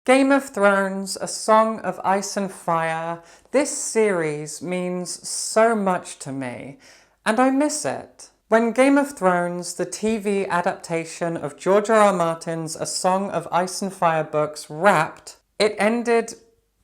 Game of Thrones, A Song of Ice and Fire. This series means so much to me, and I miss it. When Game of Thrones, the TV adaptation of George R.R. Martin's A Song of Ice and Fire books, wrapped, it ended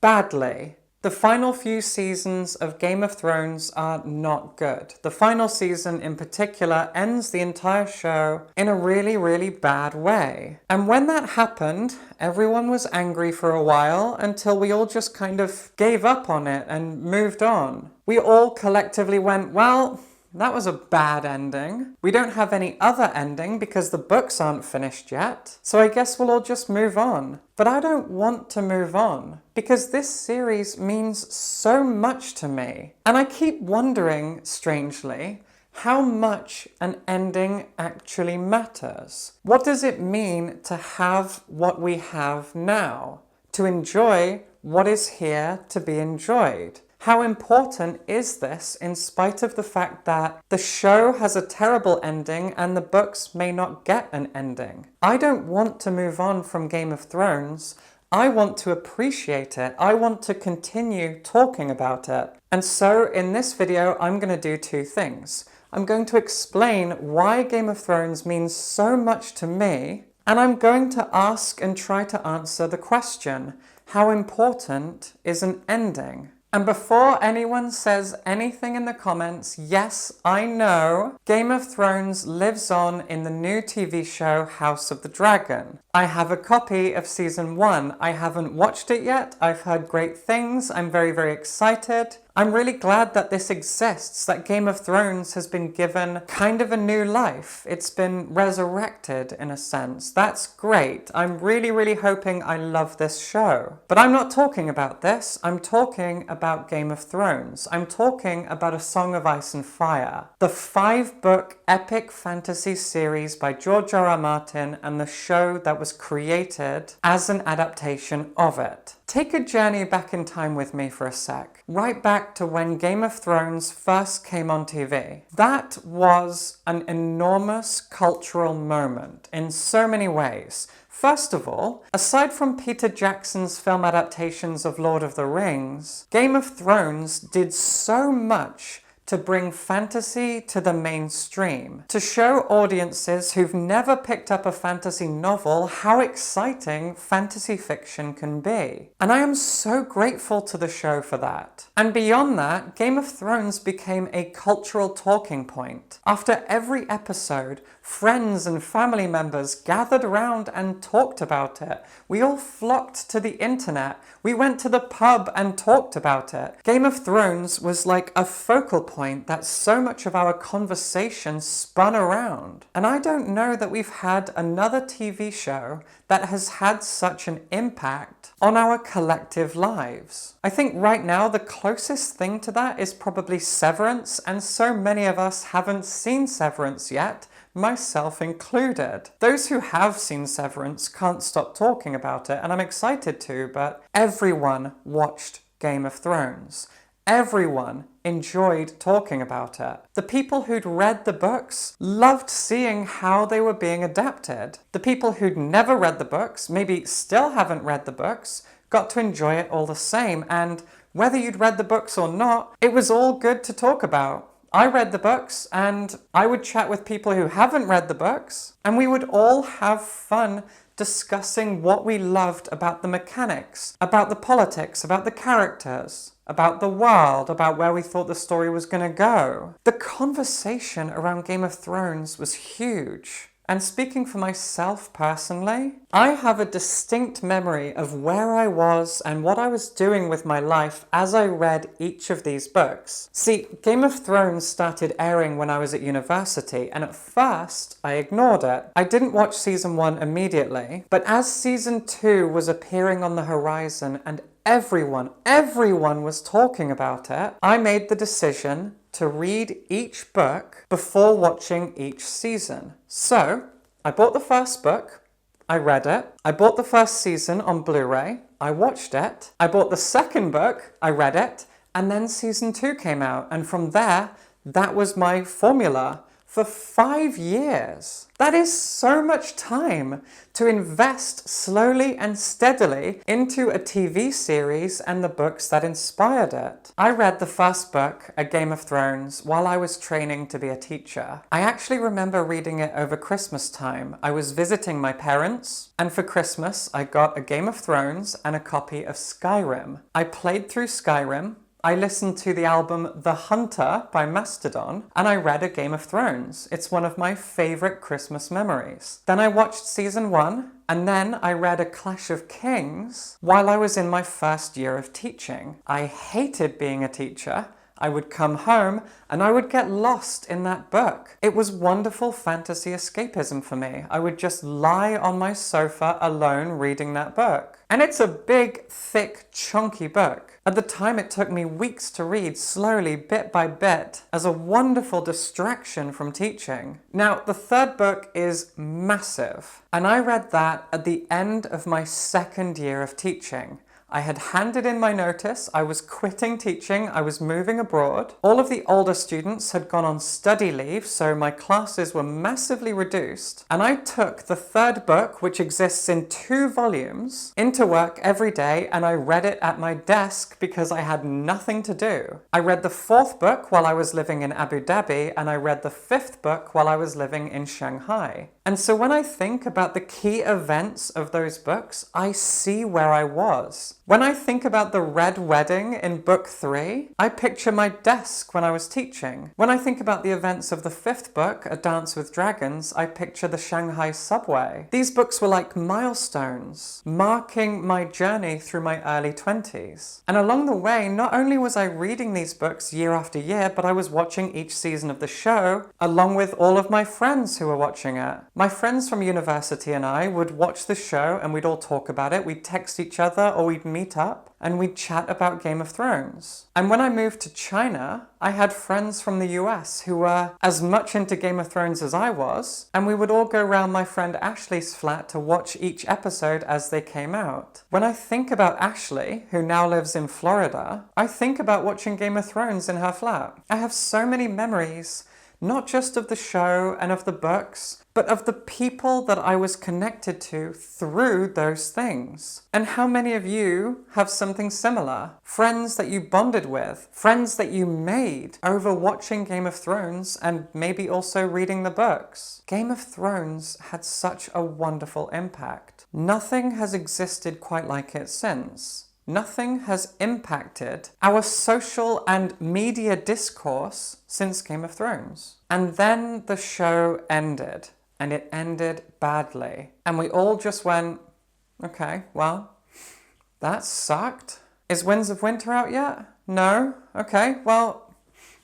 badly. The final few seasons of Game of Thrones are not good. The final season in particular ends the entire show in a really, really bad way. And when that happened, everyone was angry for a while until we all just kind of gave up on it and moved on. We all collectively went, well, that was a bad ending. We don't have any other ending because the books aren't finished yet, so I guess we'll all just move on. But I don't want to move on because this series means so much to me. And I keep wondering, strangely, how much an ending actually matters. What does it mean to have what we have now? To enjoy what is here to be enjoyed? How important is this in spite of the fact that the show has a terrible ending and the books may not get an ending? I don't want to move on from Game of Thrones. I want to appreciate it. I want to continue talking about it. And so in this video, I'm going to do two things. I'm going to explain why Game of Thrones means so much to me, and I'm going to ask and try to answer the question, how important is an ending? And before anyone says anything in the comments, yes, I know, Game of Thrones lives on in the new TV show House of the Dragon. I have a copy of season 1. I haven't watched it yet. I've heard great things. I'm very, very excited. I'm really glad that this exists, that Game of Thrones has been given kind of a new life. It's been resurrected in a sense. That's great. I'm really, really hoping I love this show. But I'm not talking about this. I'm talking about Game of Thrones. I'm talking about A Song of Ice and Fire, the 5-book epic fantasy series by George R.R. Martin and the show that was created as an adaptation of it. Take a journey back in time with me for a sec. Right back to when Game of Thrones first came on TV. That was an enormous cultural moment in so many ways. First of all, aside from Peter Jackson's film adaptations of Lord of the Rings, Game of Thrones did so much to bring fantasy to the mainstream, to show audiences who've never picked up a fantasy novel how exciting fantasy fiction can be. And I am so grateful to the show for that. And beyond that, Game of Thrones became a cultural talking point. After every episode, friends and family members gathered around and talked about it. We all flocked to the internet. We went to the pub and talked about it. Game of Thrones was like a focal point that so much of our conversation spun around. And I don't know that we've had another TV show that has had such an impact on our collective lives. I think right now the closest thing to that is probably Severance, and so many of us haven't seen Severance yet, myself included. Those who have seen Severance can't stop talking about it, and I'm excited to, but everyone watched Game of Thrones. Everyone enjoyed talking about it. The people who'd read the books loved seeing how they were being adapted. The people who'd never read the books, maybe still haven't read the books, got to enjoy it all the same, and whether you'd read the books or not, it was all good to talk about. I read the books, and I would chat with people who haven't read the books, and we would all have fun discussing what we loved about the mechanics, about the politics, about the characters, about the world, about where we thought the story was going to go. The conversation around Game of Thrones was huge. And speaking for myself personally, I have a distinct memory of where I was and what I was doing with my life as I read each of these books. See, Game of Thrones started airing when I was at university, and at first I ignored it. I didn't watch season 1 immediately, but as season 2 was appearing on the horizon and everyone was talking about it, I made the decision to read each book before watching each season. So, I bought the first book, I read it, I bought the first season on Blu-ray, I watched it, I bought the second book, I read it, and then season 2 came out, and from there, that was my formula For 5 years. That is so much time to invest slowly and steadily into a TV series and the books that inspired it. I read the first book, A Game of Thrones, while I was training to be a teacher. I actually remember reading it over Christmas time. I was visiting my parents, and for Christmas I got A Game of Thrones and a copy of Skyrim. I played through Skyrim, I listened to the album The Hunter by Mastodon, and I read A Game of Thrones. It's one of my favourite Christmas memories. Then I watched season 1, and then I read A Clash of Kings while I was in my first year of teaching. I hated being a teacher. I would come home and I would get lost in that book. It was wonderful fantasy escapism for me. I would just lie on my sofa alone reading that book. And it's a big, thick, chunky book. At the time, it took me weeks to read slowly, bit by bit, as a wonderful distraction from teaching. Now, the third book is massive, and I read that at the end of my second year of teaching. I had handed in my notice, I was quitting teaching, I was moving abroad. All of the older students had gone on study leave, so my classes were massively reduced. And I took the third book, which exists in 2 volumes, into work every day, and I read it at my desk because I had nothing to do. I read the 4th book while I was living in Abu Dhabi, and I read the 5th book while I was living in Shanghai. And so when I think about the key events of those books, I see where I was. When I think about the Red Wedding in book 3, I picture my desk when I was teaching. When I think about the events of the 5th book, A Dance with Dragons, I picture the Shanghai subway. These books were like milestones, marking my journey through my early 20s. And along the way, not only was I reading these books year after year, but I was watching each season of the show, along with all of my friends who were watching it. My friends from university and I would watch the show and we'd all talk about it. We'd text each other or we'd meet up and we'd chat about Game of Thrones. And when I moved to China, I had friends from the US who were as much into Game of Thrones as I was, and we would all go round my friend Ashley's flat to watch each episode as they came out. When I think about Ashley, who now lives in Florida, I think about watching Game of Thrones in her flat. I have so many memories, not just of the show and of the books, but of the people that I was connected to through those things. And how many of you have something similar? Friends that you bonded with, friends that you made over watching Game of Thrones and maybe also reading the books. Game of Thrones had such a wonderful impact. Nothing has existed quite like it since. Nothing has impacted our social and media discourse since Game of Thrones. And then the show ended, and it ended badly. And we all just went, okay, well, that sucked. Is Winds of Winter out yet? No? Okay, well,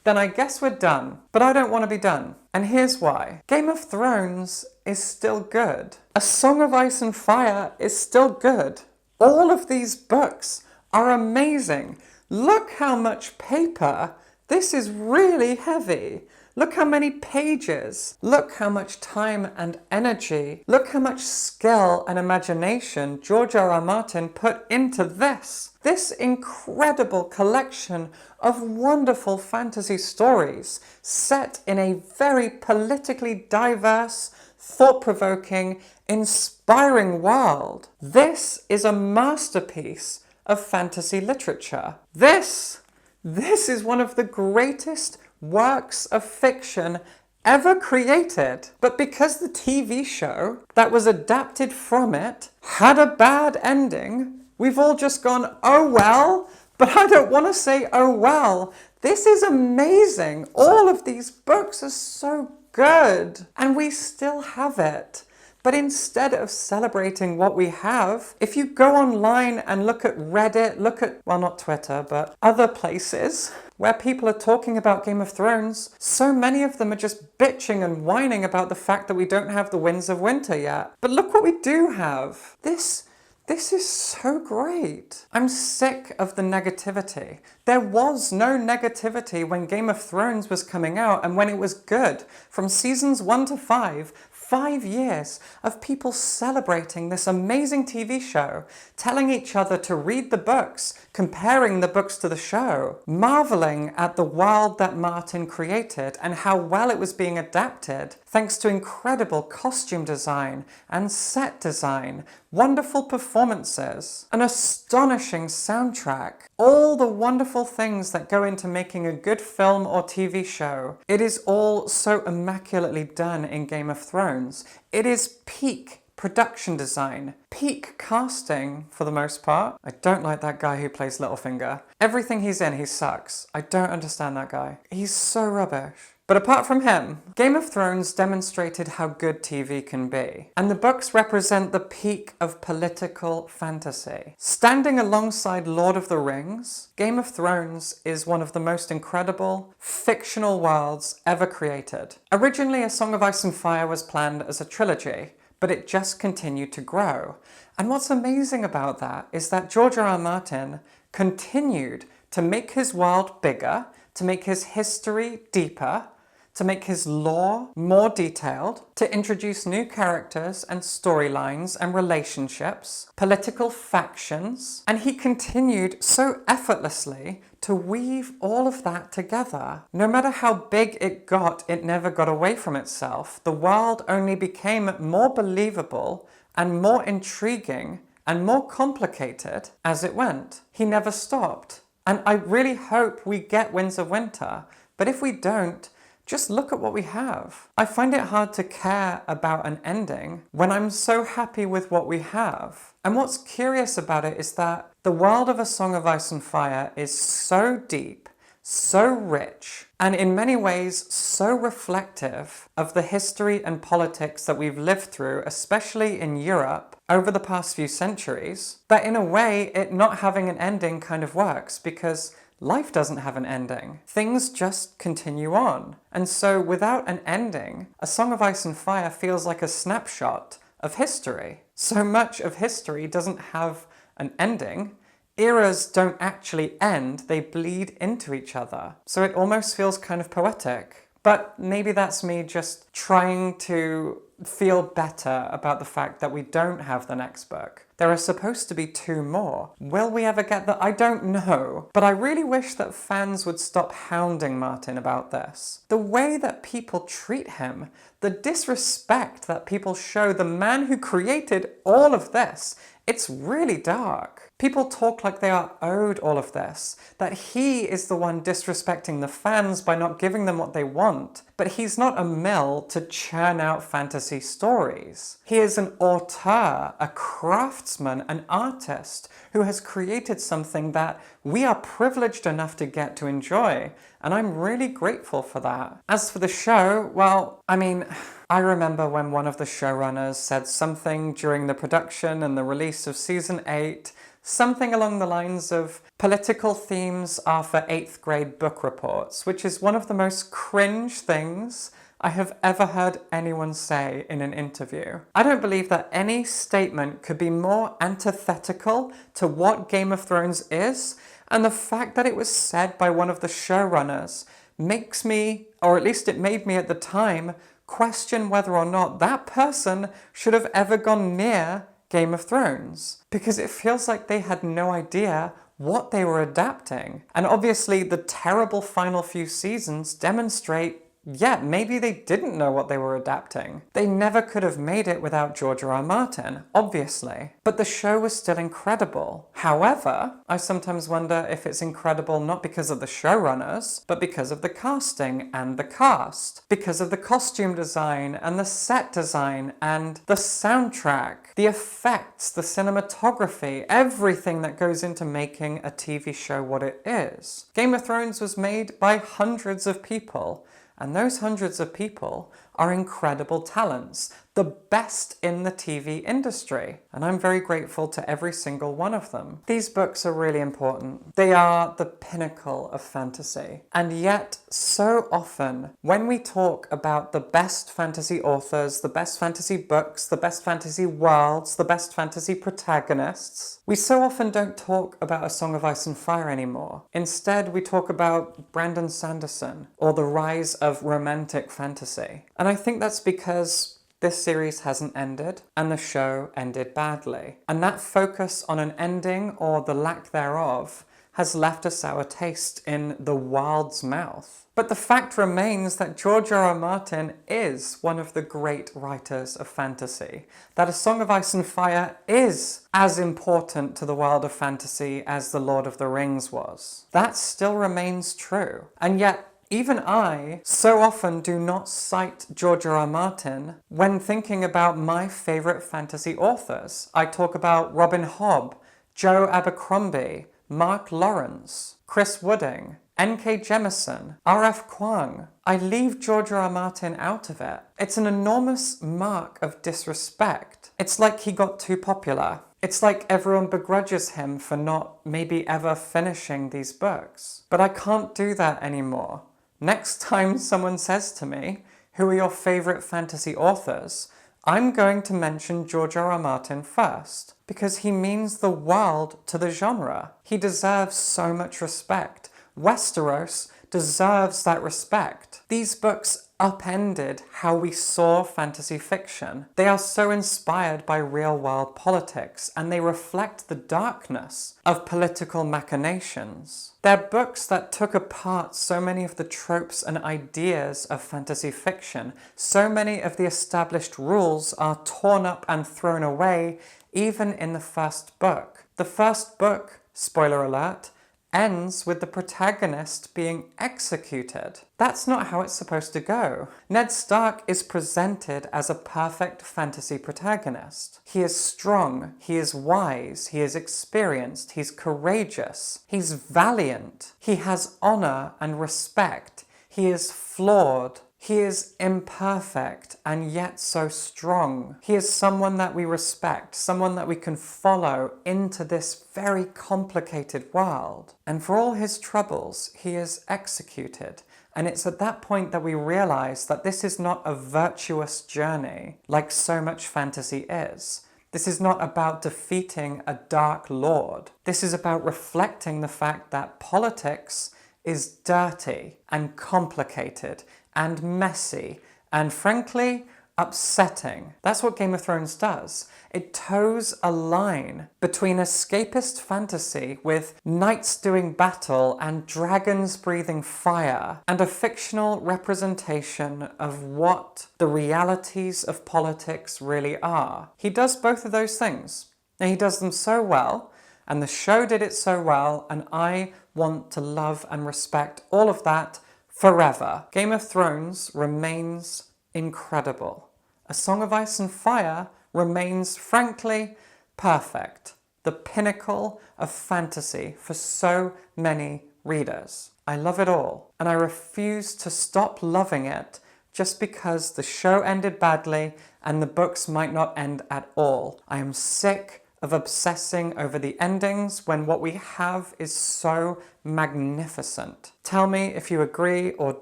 then I guess we're done. But I don't want to be done. And here's why. Game of Thrones is still good. A Song of Ice and Fire is still good. All of these books are amazing. Look how much paper. This is really heavy. Look how many pages. Look how much time and energy. Look how much skill and imagination George R.R. Martin put into this. This incredible collection of wonderful fantasy stories set in a very politically diverse, thought-provoking, inspiring world. This is a masterpiece of fantasy literature. This is one of the greatest works of fiction ever created. But because the TV show that was adapted from it had a bad ending, we've all just gone, oh well, but I don't want to say oh well. This is amazing. All of these books are so good, and we still have it. But instead of celebrating what we have, if you go online and look at Reddit, look at, well, not Twitter, but other places where people are talking about Game of Thrones, so many of them are just bitching and whining about the fact that we don't have the Winds of Winter yet. But look what we do have. This is so great. I'm sick of the negativity. There was no negativity when Game of Thrones was coming out and when it was good. From seasons 1 to 5 years of people celebrating this amazing TV show, telling each other to read the books, comparing the books to the show, marveling at the world that Martin created and how well it was being adapted thanks to incredible costume design and set design, wonderful performances, an astonishing soundtrack, all the wonderful things that go into making a good film or TV show. It is all so immaculately done in Game of Thrones. It is peak production design, peak casting for the most part. I don't like that guy who plays Littlefinger. Everything he's in, he sucks. I don't understand that guy. He's so rubbish. But apart from him, Game of Thrones demonstrated how good TV can be. And the books represent the peak of political fantasy. Standing alongside Lord of the Rings, Game of Thrones is one of the most incredible fictional worlds ever created. Originally, A Song of Ice and Fire was planned as a trilogy, but it just continued to grow. And what's amazing about that is that George R.R. Martin continued to make his world bigger, to make his history deeper, to make his lore more detailed, to introduce new characters and storylines and relationships, political factions, and he continued so effortlessly to weave all of that together. No matter how big it never got away from itself. The world only became more believable and more intriguing and more complicated as it went. He never stopped. And I really hope we get Winds of Winter, but if we don't, just look at what we have. I find it hard to care about an ending when I'm so happy with what we have. And what's curious about it is that the world of A Song of Ice and Fire is so deep, so rich, and in many ways so reflective of the history and politics that we've lived through, especially in Europe, over the past few centuries, that in a way, it not having an ending kind of works because life doesn't have an ending. Things just continue on. And so without an ending, A Song of Ice and Fire feels like a snapshot of history. So much of history doesn't have an ending. Eras don't actually end, they bleed into each other. So it almost feels kind of poetic. But maybe that's me just trying to feel better about the fact that we don't have the next book. There are supposed to be 2 more. Will we ever get that? I don't know. But I really wish that fans would stop hounding Martin about this. The way that people treat him, the disrespect that people show the man who created all of this, it's really dark. People talk like they are owed all of this, that he is the one disrespecting the fans by not giving them what they want. But he's not a mill to churn out fantasy stories. He is an auteur, a craftsman, an artist who has created something that we are privileged enough to get to enjoy. And I'm really grateful for that. As for the show, well, I remember when one of the showrunners said something during the production and the release of season 8, something along the lines of political themes are for 8th grade book reports, which is one of the most cringe things I have ever heard anyone say in an interview. I don't believe that any statement could be more antithetical to what Game of Thrones is, and the fact that it was said by one of the showrunners makes me, or at least it made me at the time, question whether or not that person should have ever gone near Game of Thrones, because it feels like they had no idea what they were adapting. And obviously the terrible final few seasons demonstrate, yeah, maybe they didn't know what they were adapting. They never could have made it without George R.R. Martin, obviously. But the show was still incredible. However, I sometimes wonder if it's incredible not because of the showrunners, but because of the casting and the cast. Because of the costume design and the set design and the soundtrack, the effects, the cinematography, everything that goes into making a TV show what it is. Game of Thrones was made by hundreds of people. And those hundreds of people are incredible talents, the best in the TV industry. And I'm very grateful to every single one of them. These books are really important. They are the pinnacle of fantasy. And yet, so often, when we talk about the best fantasy authors, the best fantasy books, the best fantasy worlds, the best fantasy protagonists, we so often don't talk about A Song of Ice and Fire anymore. Instead, we talk about Brandon Sanderson or the rise of romantic fantasy. And I think that's because this series hasn't ended, and the show ended badly. And that focus on an ending, or the lack thereof, has left a sour taste in the world's mouth. But the fact remains that George R. R. Martin is one of the great writers of fantasy, that A Song of Ice and Fire is as important to the world of fantasy as The Lord of the Rings was. That still remains true. And yet, even I so often do not cite George R. R. Martin when thinking about my favourite fantasy authors. I talk about Robin Hobb, Joe Abercrombie, Mark Lawrence, Chris Wooding, N.K. Jemisin, R.F. Kuang. I leave George R. R. Martin out of it. It's an enormous mark of disrespect. It's like he got too popular. It's like everyone begrudges him for not maybe ever finishing these books. But I can't do that anymore. Next time someone says to me, "Who are your favourite fantasy authors?" I'm going to mention George R. R. Martin first, because he means the world to the genre. He deserves so much respect. Westeros deserves that respect. These books upended how we saw fantasy fiction. They are so inspired by real-world politics, and they reflect the darkness of political machinations. They're books that took apart so many of the tropes and ideas of fantasy fiction. So many of the established rules are torn up and thrown away, even in the first book. The first book, spoiler alert, ends with the protagonist being executed. That's not how it's supposed to go. Ned Stark is presented as a perfect fantasy protagonist. He is strong, he is wise, he is experienced, he's courageous, he's valiant, he has honor and respect, he is flawed, he is imperfect and yet so strong. He is someone that we respect, someone that we can follow into this very complicated world. And for all his troubles, he is executed. And it's at that point that we realize that this is not a virtuous journey like so much fantasy is. This is not about defeating a dark lord. This is about reflecting the fact that politics is dirty and complicated and messy, and frankly, upsetting. That's what Game of Thrones does. It toes a line between escapist fantasy with knights doing battle and dragons breathing fire, and a fictional representation of what the realities of politics really are. He does both of those things, and he does them so well, and the show did it so well, and I want to love and respect all of that forever. Game of Thrones remains incredible. A Song of Ice and Fire remains, frankly, perfect. The pinnacle of fantasy for so many readers. I love it all, and I refuse to stop loving it just because the show ended badly and the books might not end at all. I am sick of obsessing over the endings when what we have is so magnificent. Tell me if you agree or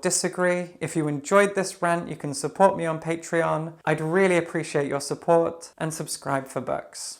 disagree. If you enjoyed this rant, you can support me on Patreon. I'd really appreciate your support, and subscribe for books.